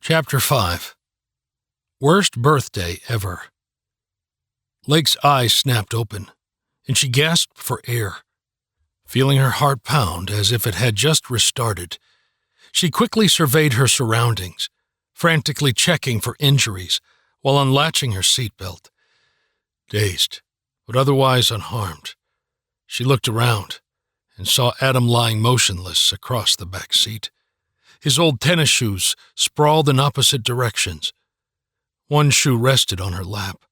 Chapter 5. Worst Birthday Ever. Lake's eyes snapped open, and she gasped for air. Feeling her heart pound as if it had just restarted, she quickly surveyed her surroundings, frantically checking for injuries while unlatching her seatbelt. Dazed, but otherwise unharmed, she looked around and saw Adam lying motionless across the back seat. His old tennis shoes sprawled in opposite directions. One shoe rested on her lap,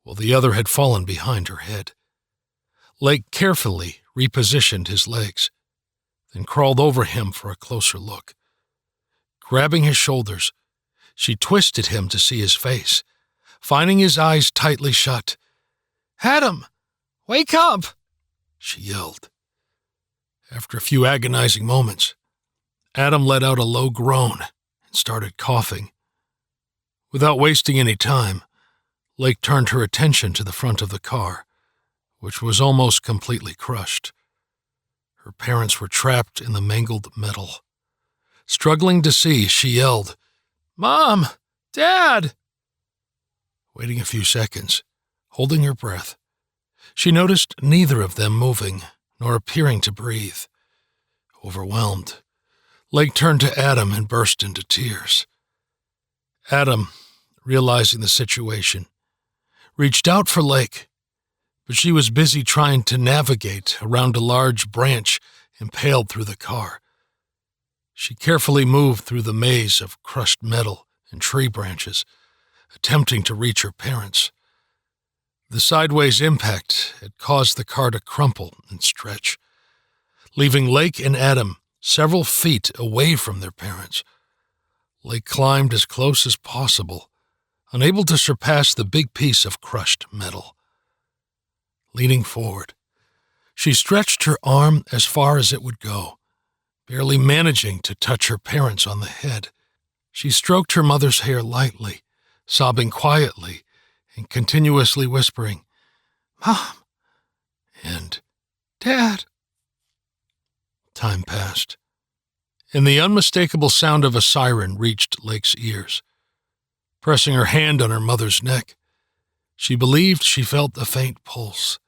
while the other had fallen behind her head. Lake carefully repositioned his legs, then crawled over him for a closer look. Grabbing his shoulders, she twisted him to see his face, finding his eyes tightly shut. "Adam, wake up!" she yelled. After a few agonizing moments, Adam let out a low groan and started coughing. Without wasting any time, Lake turned her attention to the front of the car, which was almost completely crushed. Her parents were trapped in the mangled metal. Struggling to see, she yelled, "Mom! Dad!" Waiting a few seconds, holding her breath, she noticed neither of them moving nor appearing to breathe. Overwhelmed, Lake turned to Adam and burst into tears. Adam, realizing the situation, reached out for Lake, but she was busy trying to navigate around a large branch impaled through the car. She carefully moved through the maze of crushed metal and tree branches, attempting to reach her parents. The sideways impact had caused the car to crumple and stretch, leaving Lake and Adam several feet away from their parents. Lake climbed as close as possible, unable to surpass the big piece of crushed metal. Leaning forward, she stretched her arm as far as it would go, barely managing to touch her parents on the head. She stroked her mother's hair lightly, sobbing quietly and continuously whispering, "Mom," and "Dad." Time passed, and the unmistakable sound of a siren reached Lake's ears. Pressing her hand on her mother's neck, she believed she felt a faint pulse.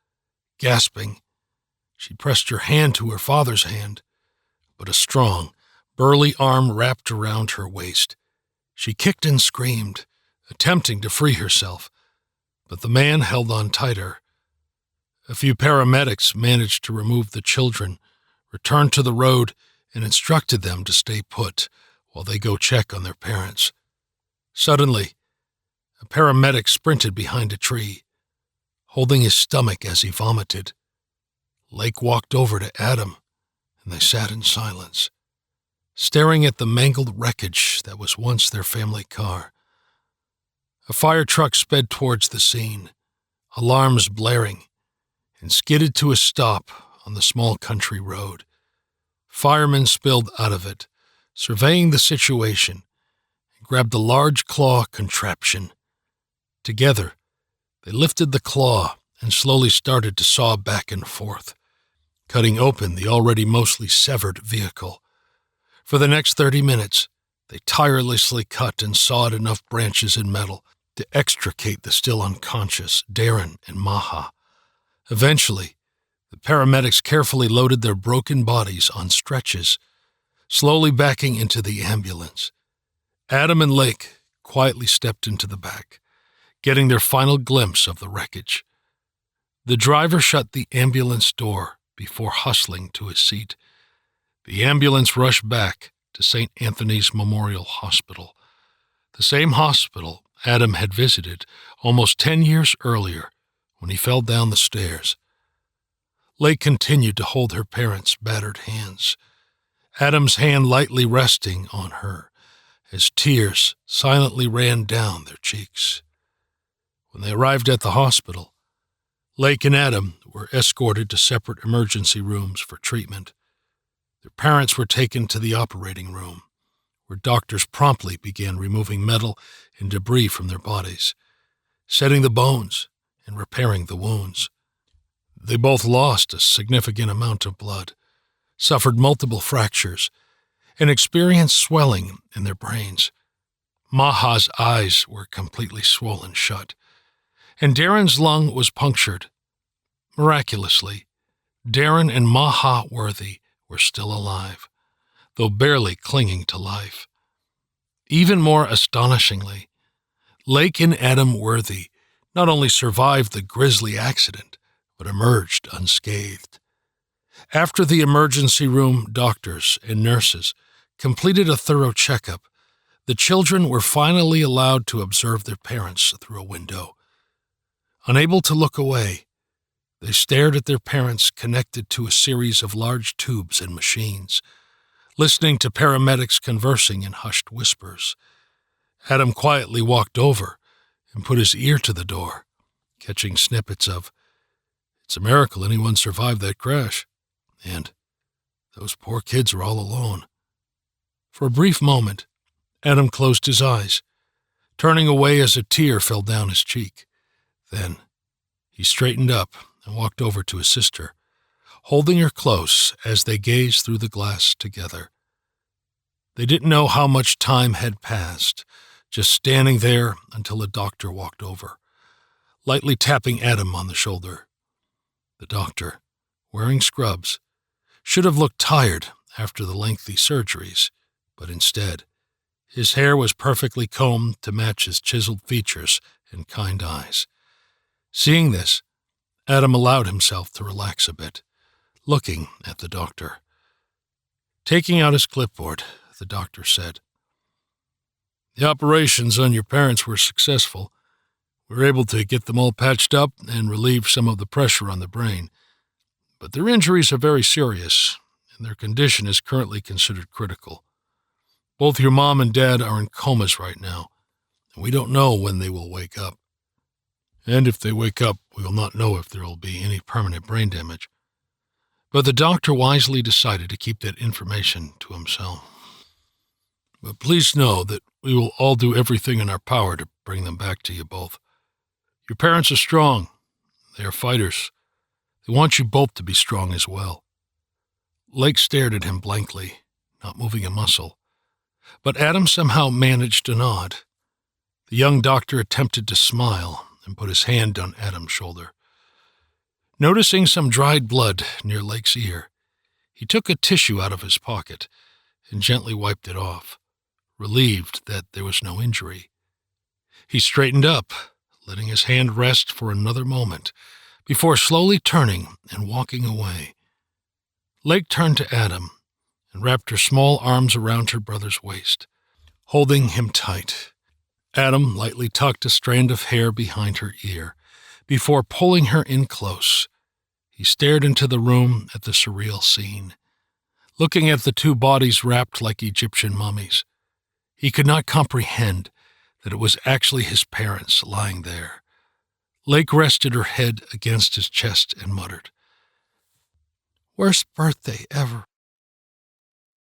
Gasping, she pressed her hand to her father's hand, but a strong, burly arm wrapped around her waist. She kicked and screamed, attempting to free herself, but the man held on tighter. A few paramedics managed to remove the children, returned to the road, and instructed them to stay put while they go check on their parents. Suddenly, a paramedic sprinted behind a tree, holding his stomach as he vomited. Lake walked over to Adam, and they sat in silence, staring at the mangled wreckage that was once their family car. A fire truck sped towards the scene, alarms blaring, and skidded to a stop on the small country road. Firemen spilled out of it, surveying the situation, and grabbed a large claw contraption. Together, they lifted the claw and slowly started to saw back and forth, cutting open the already mostly severed vehicle. For the next 30 minutes, they tirelessly cut and sawed enough branches and metal to extricate the still unconscious Darren and Maha. Eventually, the paramedics carefully loaded their broken bodies on stretches, slowly backing into the ambulance. Adam and Lake quietly stepped into the back, getting their final glimpse of the wreckage. The driver shut the ambulance door before hustling to his seat. The ambulance rushed back to St. Anthony's Memorial Hospital, the same hospital Adam had visited almost 10 years earlier when he fell down the stairs. Lake continued to hold her parents' battered hands, Adam's hand lightly resting on her as tears silently ran down their cheeks. When they arrived at the hospital, Lake and Adam were escorted to separate emergency rooms for treatment. Their parents were taken to the operating room, where doctors promptly began removing metal and debris from their bodies, setting the bones and repairing the wounds. They both lost a significant amount of blood, suffered multiple fractures, and experienced swelling in their brains. Maha's eyes were completely swollen shut, and Darren's lung was punctured. Miraculously, Darren and Maha Worthy were still alive, though barely clinging to life. Even more astonishingly, Lake and Adam Worthy not only survived the grisly accident, but emerged unscathed. After the emergency room doctors and nurses completed a thorough checkup, the children were finally allowed to observe their parents through a window. Unable to look away, they stared at their parents connected to a series of large tubes and machines, listening to paramedics conversing in hushed whispers. Adam quietly walked over and put his ear to the door, catching snippets of, "It's a miracle anyone survived that crash," and "Those poor kids are all alone." For a brief moment, Adam closed his eyes, turning away as a tear fell down his cheek. Then he straightened up and walked over to his sister, holding her close as they gazed through the glass together. They didn't know how much time had passed, just standing there until the doctor walked over, lightly tapping Adam on the shoulder. The doctor, wearing scrubs, should have looked tired after the lengthy surgeries, but instead, his hair was perfectly combed to match his chiseled features and kind eyes. Seeing this, Adam allowed himself to relax a bit, looking at the doctor. Taking out his clipboard, the doctor said, "The operations on your parents were successful. We were able to get them all patched up and relieve some of the pressure on the brain. But their injuries are very serious, and their condition is currently considered critical. Both your mom and dad are in comas right now, and we don't know when they will wake up. And if they wake up, we will not know if there will be any permanent brain damage." But the doctor wisely decided to keep that information to himself. "But please know that we will all do everything in our power to bring them back to you both. Your parents are strong. They are fighters. They want you both to be strong as well." Lake stared at him blankly, not moving a muscle. But Adam somehow managed to nod. The young doctor attempted to smile and put his hand on Adam's shoulder. Noticing some dried blood near Lake's ear, he took a tissue out of his pocket and gently wiped it off, relieved that there was no injury. He straightened up, letting his hand rest for another moment, before slowly turning and walking away. Lake turned to Adam and wrapped her small arms around her brother's waist, holding him tight. Adam lightly tucked a strand of hair behind her ear. Before pulling her in close, he stared into the room at the surreal scene. Looking at the two bodies wrapped like Egyptian mummies, he could not comprehend that it was actually his parents lying there. Lake rested her head against his chest and muttered, "Worst birthday ever."